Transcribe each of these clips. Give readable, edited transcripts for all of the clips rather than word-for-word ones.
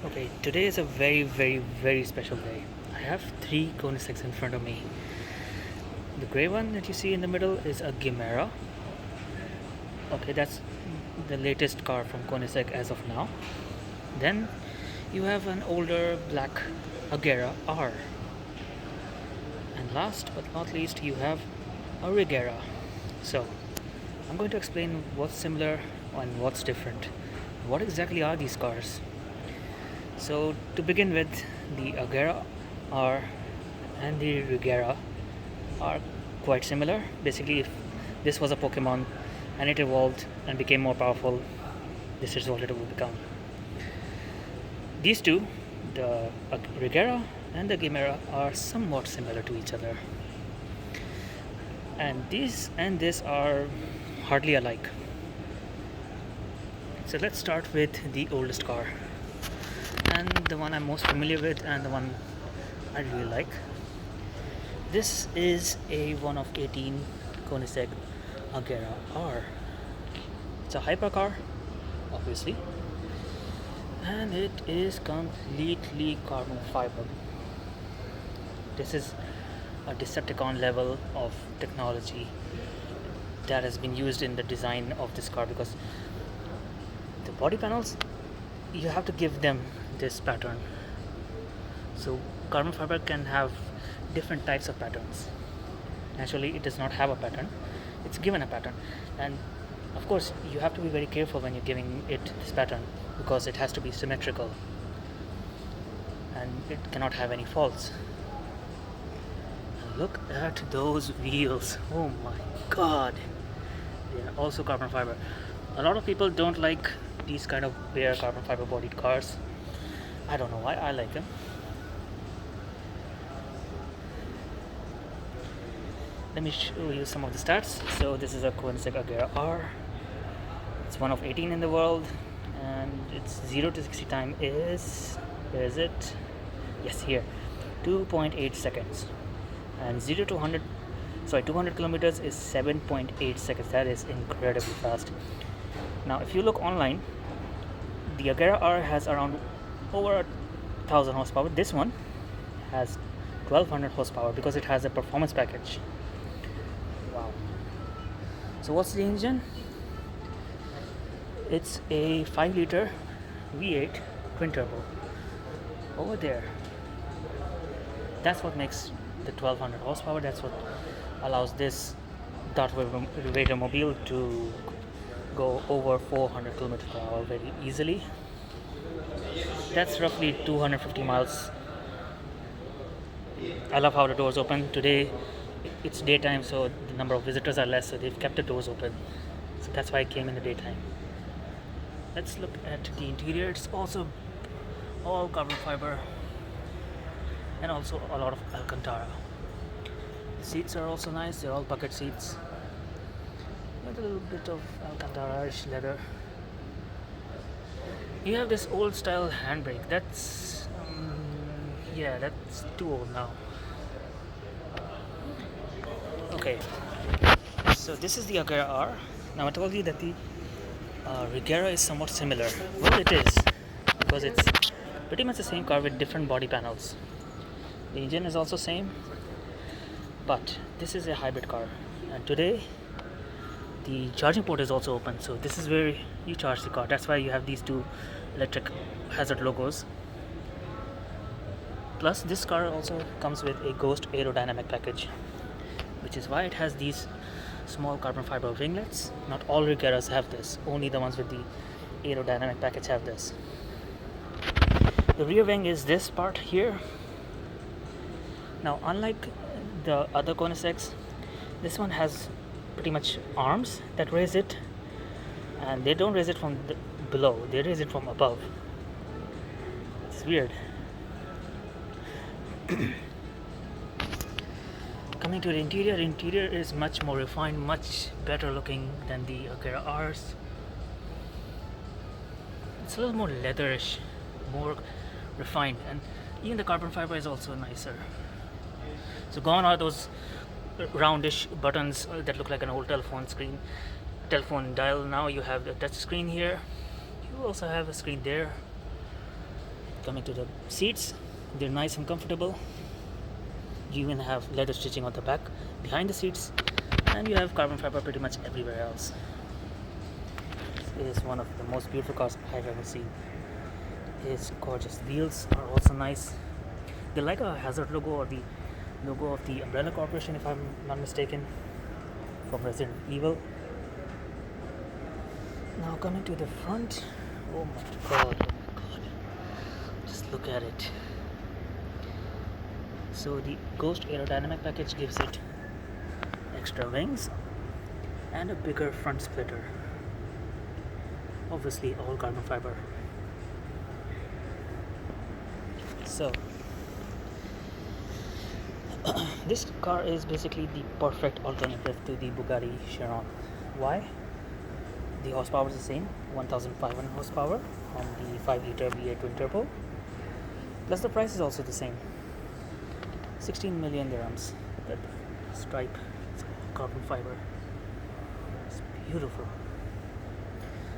Okay, today is a very special day. I have three Koenigseggs in front of me. The grey one that you see in the middle is a Gemera. Okay, that's the latest car from Koenigsegg as of now. Then you have an older black Agera R. And last but not least, you have a Regera. So, I'm going to explain what's similar and what's different. What exactly are these cars? So, to begin with, the Agera R and the Regera are quite similar. Basically, if this was a Pokemon and it evolved and became more powerful, this is what it will become. These two, the Regera and the Gemera, are somewhat similar to each other, and these and this are hardly alike. So let's start with the oldest car, and the one I'm most familiar with, and the one I really like. This is a 1 of 18 Koenigsegg Agera R. It's a hypercar, obviously, and it is completely carbon fiber. This is a Decepticon level of technology that has been used in the design of this car, because the body panels, you have to give them this pattern. So carbon fiber can have different types of patterns. Naturally, it does not have a pattern, it's given a pattern, and of course you have to be very careful when you're giving it this pattern, because it has to be symmetrical and it cannot have any faults. And look at those wheels, oh my god, they are also carbon fiber. A lot of people don't like these kind of bare carbon fiber bodied cars. I don't know why, I like them. Let me show you some of the stats. So this is a Koenigsegg Agera R. It's 1 of 18 in the world, and its 0 to 60 time is, where is it? Yes, here, 2.8 seconds. And 0 to 200 kilometers is 7.8 seconds. That is incredibly fast. Now, if you look online, the Agera R has around over 1000 horsepower. This one has 1200 horsepower because it has a performance package. Wow. So what's the engine? It's a 5-liter V8 twin turbo. Over there. That's what makes the 1200 horsepower. That's what allows this Darth Vader mobile to go over 400 kilometers per hour very easily. That's roughly 250 miles. I love how the doors open. Today it's daytime, so the number of visitors are less, so they've kept the doors open. So that's why I came in the daytime. Let's look at the interior. It's also all carbon fiber and also a lot of Alcantara. The seats are also nice. They're all bucket seats with a little bit of Alcantara-ish leather. You have this old style handbrake. That's that's too old now. Okay, so this is the Agera R. Now I told you that the Regera is somewhat similar. Well, it is, because it's pretty much the same car with different body panels. The engine is also same, but this is a hybrid car, and today the charging port is also open. So this is where you charge the car. That's why you have these two electric hazard logos. Plus, this car also comes with a Ghost aerodynamic package, which is why it has these small carbon fiber winglets. Not all Regeras have this, only the ones with the aerodynamic package have this. The rear wing is this part here. Now, unlike the other Koenigseggs, this one has pretty much arms that raise it, and they don't raise it from below, they raise it from above. It's weird. Coming to the interior is much more refined, much better looking than the Agera R's. It's a little more leatherish, more refined, and even the carbon fiber is also nicer. So gone are those roundish buttons that look like an old telephone dial. Now you have the touch screen here. You also have a screen there. Coming to the seats, they're nice and comfortable. You even have leather stitching on the back behind the seats, and you have carbon fiber pretty much everywhere else. This is one of the most beautiful cars I've ever seen. His gorgeous wheels are also nice. They're like a Hazard logo, or the logo of the Umbrella Corporation, if I'm not mistaken, from Resident Evil. Now coming to the front, oh my god, just look at it. So the Ghost aerodynamic package gives it extra wings and a bigger front splitter, obviously all carbon fiber. So this car is basically the perfect alternative to the Bugatti Chiron. Why? The horsepower is the same, 1500 horsepower on the 5-liter V8 twin turbo, plus the price is also the same, 16 million dirhams. That stripe, it's carbon fiber, it's beautiful.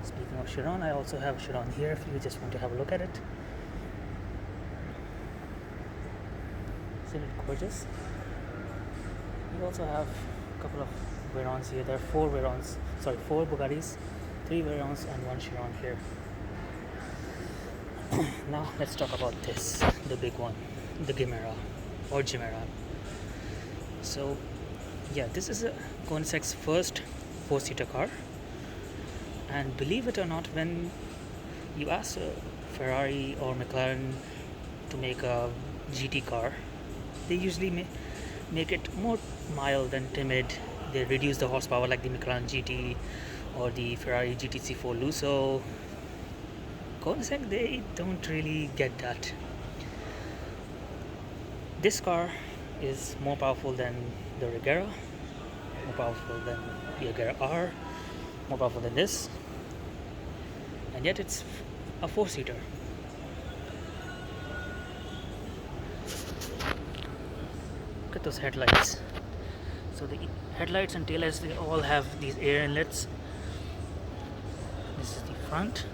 Speaking of Chiron, I also have Chiron here if you just want to have a look at it. Isn't it gorgeous? We also have a couple of Veyrons here. There are 4 Bugattis, 3 Veyrons and 1 Chiron here. Now let's talk about this, the big one, the Gemera or Gemera. So yeah, this is a Koenigsegg's first 4-seater car, and believe it or not, when you ask Ferrari or McLaren to make a GT car, they usually make it more mild and timid. They reduce the horsepower like the McLaren GT or the Ferrari GTC4 Lusso. Koenigsegg, they don't really get that. This car is more powerful than the Regera, more powerful than the Agera R, more powerful than this, and yet it's a 4-seater. Look at those headlights. So the headlights and taillights, they all have these air inlets. This is the front.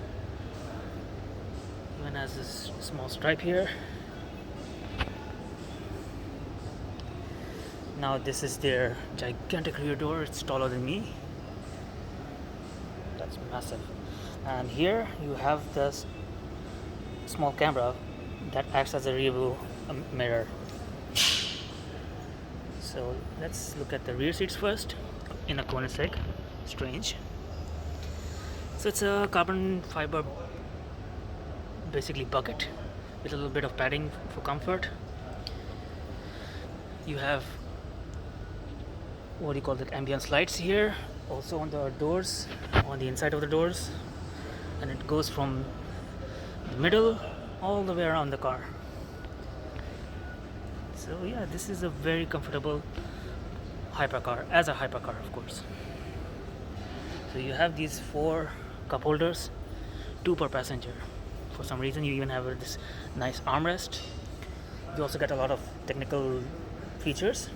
Even has this small stripe here. Now this is their gigantic rear door. It's taller than me. That's massive. And here you have this small camera that acts as a rear view mirror. So let's look at the rear seats first in a Koenigsegg. Strange. So it's a carbon fiber basically bucket with a little bit of padding for comfort. You have what do you call it, ambience lights here, also on the doors, on the inside of the doors, and it goes from the middle all the way around the car. So yeah, this is a very comfortable hypercar, as a hypercar of course. So you have these 4 cup holders, 2 per passenger. For some reason you even have this nice armrest. You also get a lot of technical features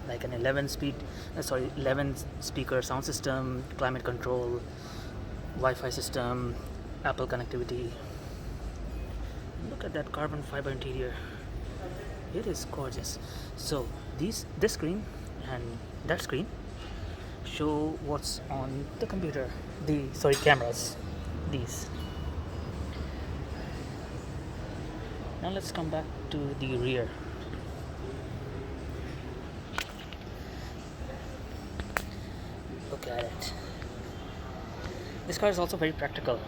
like an 11 speaker sound system, climate control, Wi-Fi system, Apple connectivity. Look at that carbon fiber interior. It is gorgeous. So this screen and that screen show what's on the computer, cameras, these. Now let's come back to the rear. Look at it. This car is also very practical.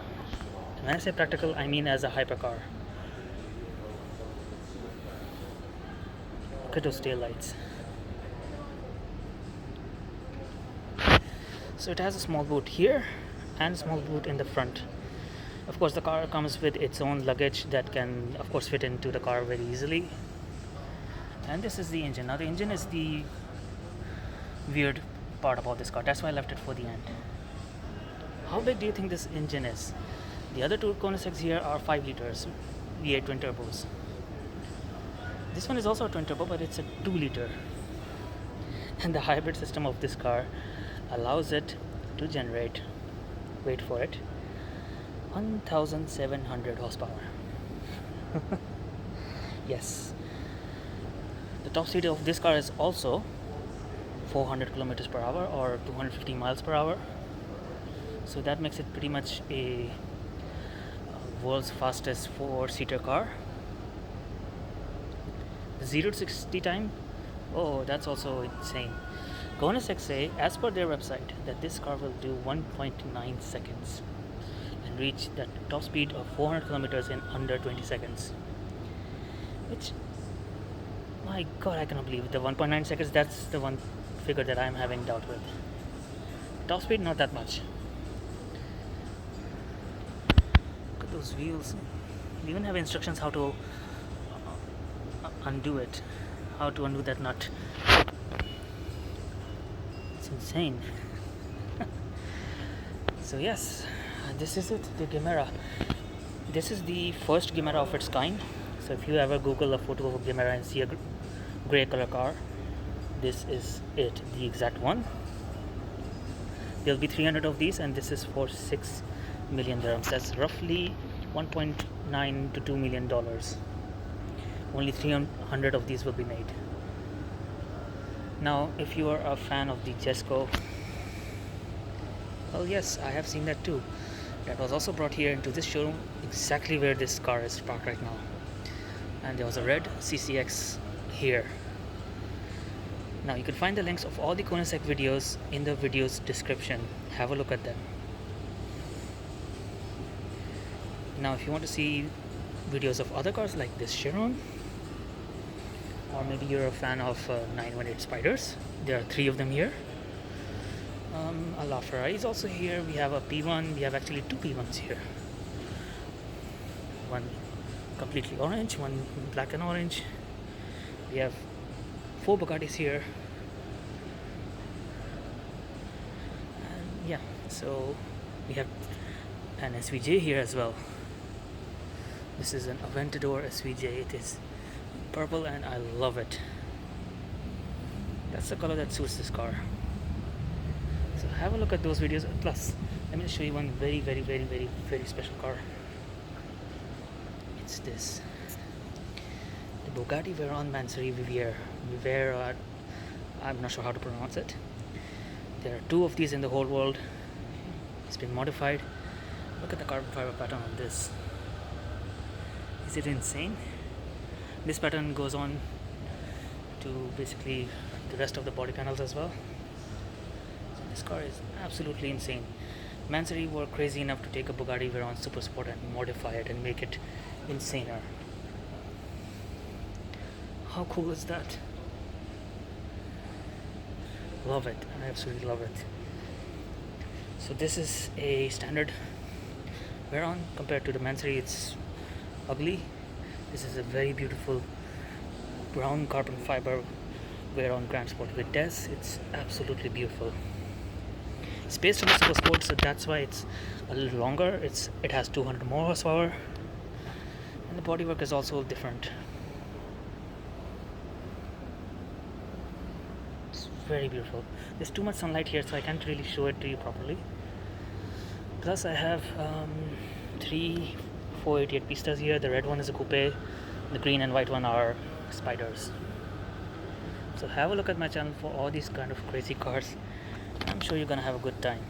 And when I say practical, I mean as a hypercar. Look at those tail lights. So it has a small boot here and a small boot in the front. Of course, the car comes with its own luggage that can, of course, fit into the car very easily. And this is the engine. Now the engine is the weird part about this car. That's why I left it for the end. How big do you think this engine is? The other 2 Koenigsegg's here are 5 liters V8 twin turbos. This one is also a twin turbo, but it's a 2-liter. And the hybrid system of this car allows it to generate, wait for it, 1700 horsepower. Yes, the top speed of this car is also 400 kilometers per hour or 250 miles per hour. So that makes it pretty much a world's fastest four-seater car. 0 to 60 time, oh, that's also insane. Koenigsegg say, as per their website, that this car will do 1.9 seconds and reach that top speed of 400 kilometers in under 20 seconds. Which, my god, I cannot believe it. The 1.9 seconds, that's the one figure that I'm having doubt with. Top speed, not that much. Look at those wheels. They even have instructions how to undo it, how to undo that nut. It's insane. So yes, this is it, the Gemera. This is the first Gemera of its kind. So if you ever Google a photo of a Gemera and see a grey color car, this is it, the exact one. There'll be 300 of these, and this is for 6 million dirhams. That's roughly 1.9 to $2 million. Only 300 of these will be made. Now, if you are a fan of the jesko, well, yes, I have seen that too. That was also brought here into this showroom, exactly where this car is parked right now. And there was a red CCX here. Now you can find the links of all the Koenigsegg videos in the video's description. Have a look at them. Now if you want to see videos of other cars like this Chiron, or maybe you're a fan of 918 Spiders, there are 3 of them here. A LaFerrari is also here. We have a P1, we have actually 2 P1s here. One completely orange, one black and orange. We have 4 Bugattis here. And yeah, so we have an SVJ here as well. This is an Aventador SVJ. It is purple and I love it. That's the color that suits this car. So have a look at those videos. Plus, let me show you one very, very, very, very, very special car. It's this, the Bugatti Veyron Mansory Vivera. I'm not sure how to pronounce it. There are 2 of these in the whole world. It's been modified. Look at the carbon fiber pattern on this. Is it insane? This pattern goes on to basically the rest of the body panels as well. So this car is absolutely insane. Mansory were crazy enough to take a Bugatti Veyron Super Sport and modify it and make it insaner. How cool is that? Love it. I absolutely love it. So this is a standard Veyron. Compared to the Mansory, it's ugly. This is a very beautiful brown carbon fiber Veyron Grand Sport with Des. It's absolutely beautiful. It's based on the Super Sport, so that's why it's a little longer. It has 200 more horsepower, and the bodywork is also different. It's very beautiful. There's too much sunlight here, so I can't really show it to you properly. Plus, I have 3 488 Pistas here. The red one is a coupe, the green and white one are Spiders. So have a look at my channel for all these kind of crazy cars. I'm sure you're gonna have a good time.